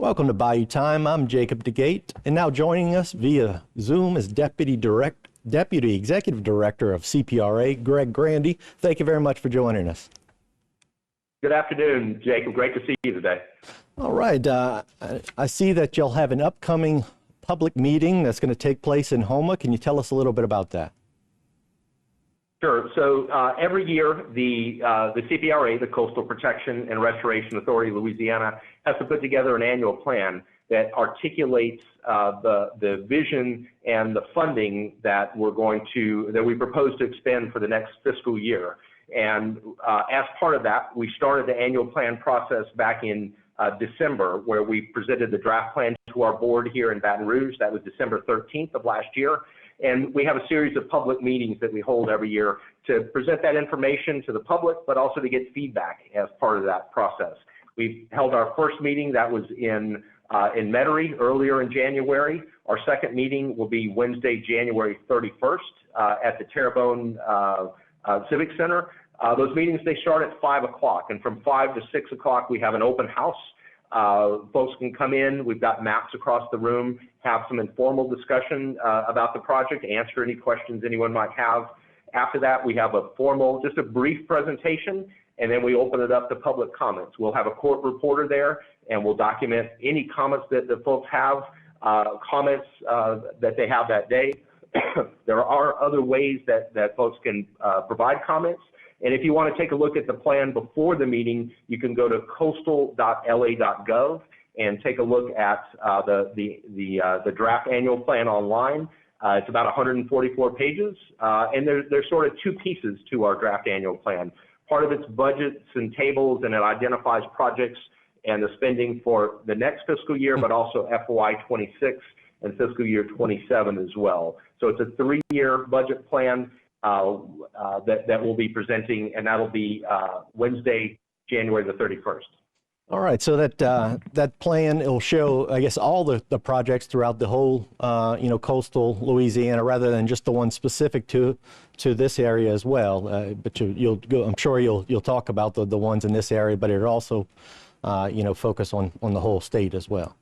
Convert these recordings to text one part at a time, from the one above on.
Welcome to Bayou Time. I'm Jacob DeGate, and now joining us via Zoom is Deputy Executive Director of CPRA, Greg Grandy. Thank you very much for joining us. Good afternoon, Jacob. Great to see you today. All right. I see that you'll have an upcoming public meeting that's going to take place in Houma. Can you tell us a little bit about that? Sure. So every year, the CPRA, the Coastal Protection and Restoration Authority of Louisiana, has to put together an annual plan that articulates the vision and the funding that we propose to expend for the next fiscal year. And as part of that, we started the annual plan process back in December, where we presented the draft plan to our board here in Baton Rouge. That was December 13th of last year. And we have a series of public meetings that we hold every year to present that information to the public, but also to get feedback as part of that process. We held our first meeting that was in Metairie earlier in January. Our second meeting will be Wednesday, January 31st at the Terrebonne Civic Center. Those meetings, they start at 5 o'clock, and from 5 to 6 o'clock we have an open house. Folks can come in. We've got maps across the room, have some informal discussion about the project, answer any questions anyone might have. After that, we have just a brief presentation, and then we open it up to public comments. We'll have a court reporter there, and we'll document any comments that the folks have, comments that they have that day. There are other ways that folks can provide comments. And if you want to take a look at the plan before the meeting, you can go to coastal.la.gov and take a look at the draft annual plan online. It's about 144 pages, and there's sort of two pieces to our draft annual plan. Part of it's budgets and tables, and it identifies projects and the spending for the next fiscal year, but also FY26 and fiscal year 27 as well. So it's a 3-year budget plan that we'll be presenting, and that'll be Wednesday, January the 31st. All right, so that plan, it'll show, I guess, all the projects throughout the whole, coastal Louisiana, rather than just the one specific to this area as well. But I'm sure you'll talk about the ones in this area, but it'll also, focus on the whole state as well.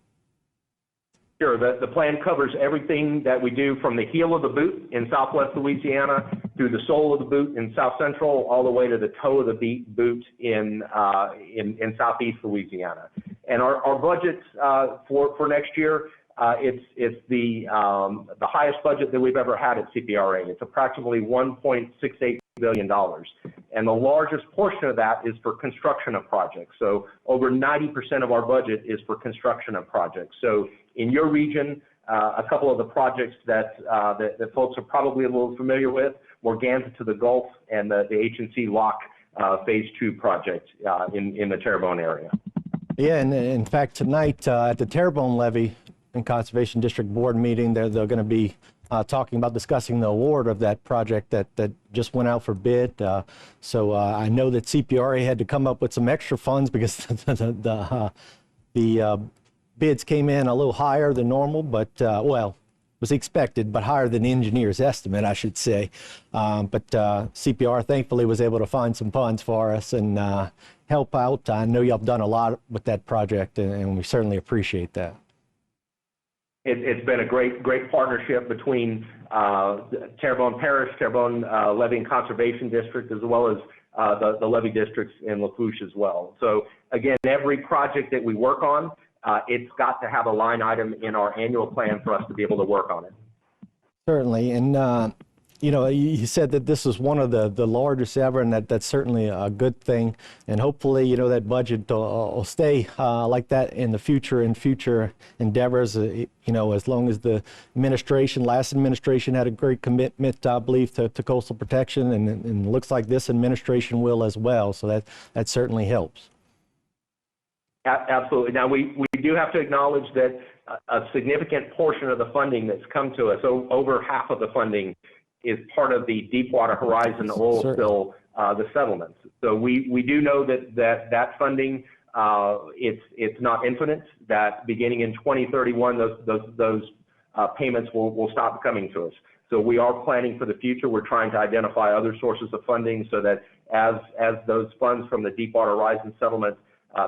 Sure. The plan covers everything that we do from the heel of the boot in southwest Louisiana through the sole of the boot in south central, all the way to the toe of the boot in southeast Louisiana. And our budgets for next year, it's the highest budget that we've ever had at CPRA. It's approximately $1.68 billion. And the largest portion of that is for construction of projects. So over 90% of our budget is for construction of projects. So in your region, a couple of the projects that folks are probably a little familiar with, Morganza to the Gulf and the H&C Lock Phase 2 project in the Terrebonne area. Yeah, and in fact, tonight at the Terrebonne Levee and Conservation District Board meeting, they're going to be discussing the award of that project that just went out for bid. So I know that CPRA had to come up with some extra funds because the bids came in a little higher than normal, but was expected, but higher than the engineer's estimate, I should say. But CPR thankfully was able to find some funds for us and help out. I know y'all have done a lot with that project, and we certainly appreciate that. It's been a great partnership between Terrebonne Parish, Terrebonne Levee and Conservation District, as well as the levee districts in Lafourche as well. So again, every project that we work on, it's got to have a line item in our annual plan for us to be able to work on it. Certainly, and you said that this is one of the largest ever, and that's certainly a good thing. And hopefully, that budget will stay like that in the future endeavors. As long as the last administration had a great commitment, I believe, to coastal protection, and it looks like this administration will as well. So that certainly helps. Absolutely. Now, we do have to acknowledge that a significant portion of the funding that's come to us, over half of the funding, is part of the Deepwater Horizon oil spill, the settlements. So we do know that funding, it's not infinite, that beginning in 2031, those payments will stop coming to us. So we are planning for the future. We're trying to identify other sources of funding so that as those funds from the Deepwater Horizon settlement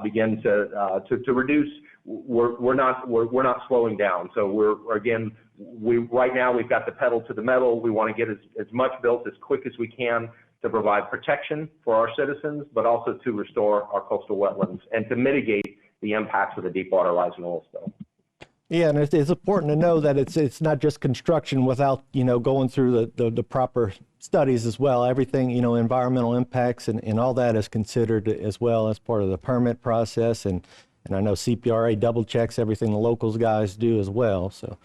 begin to reduce, we're not slowing down. So right now we've got the pedal to the metal. We want to get as much built as quick as we can to provide protection for our citizens, but also to restore our coastal wetlands and to mitigate the impacts of the Deepwater Horizon oil spill. Yeah, and it's important to know that it's not just construction without, going through the proper studies as well. Everything, environmental impacts and all that is considered as well as part of the permit process. And I know CPRA double checks everything the locals guys do as well. So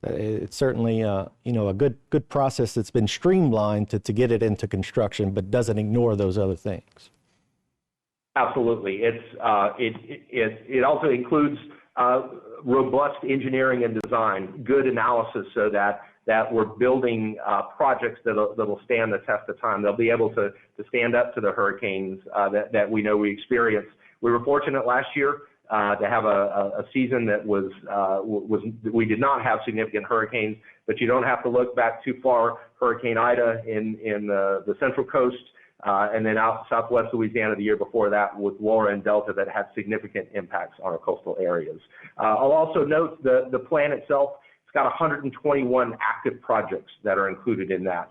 it's certainly, a good process that's been streamlined to get it into construction, but doesn't ignore those other things. Absolutely. It also includes robust engineering and design, good analysis, so that we're building projects that'll stand the test of time. They'll be able to stand up to the hurricanes that we know we experienced. We were fortunate last year to have a season that we did not have significant hurricanes, but you don't have to look back too far. Hurricane Ida in the Central Coast, and then out southwest Louisiana the year before that with Laura and Delta that had significant impacts on our coastal areas. I'll also note the plan itself. It's got 121 active projects that are included in that.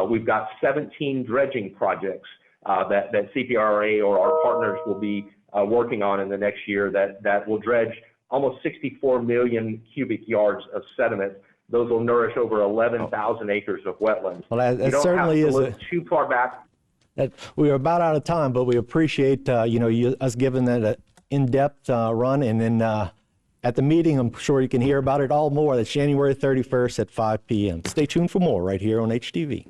We've got 17 dredging projects that CPRA or our partners will be working on in the next year that will dredge almost 64 million cubic yards of sediment. Those will nourish over 11,000 acres of wetlands. Well, that certainly is too far back. We are about out of time, but we appreciate us giving that an in-depth run, and then at the meeting, I'm sure you can hear about it all more. That's January 31st at 5 p.m. Stay tuned for more right here on HTV.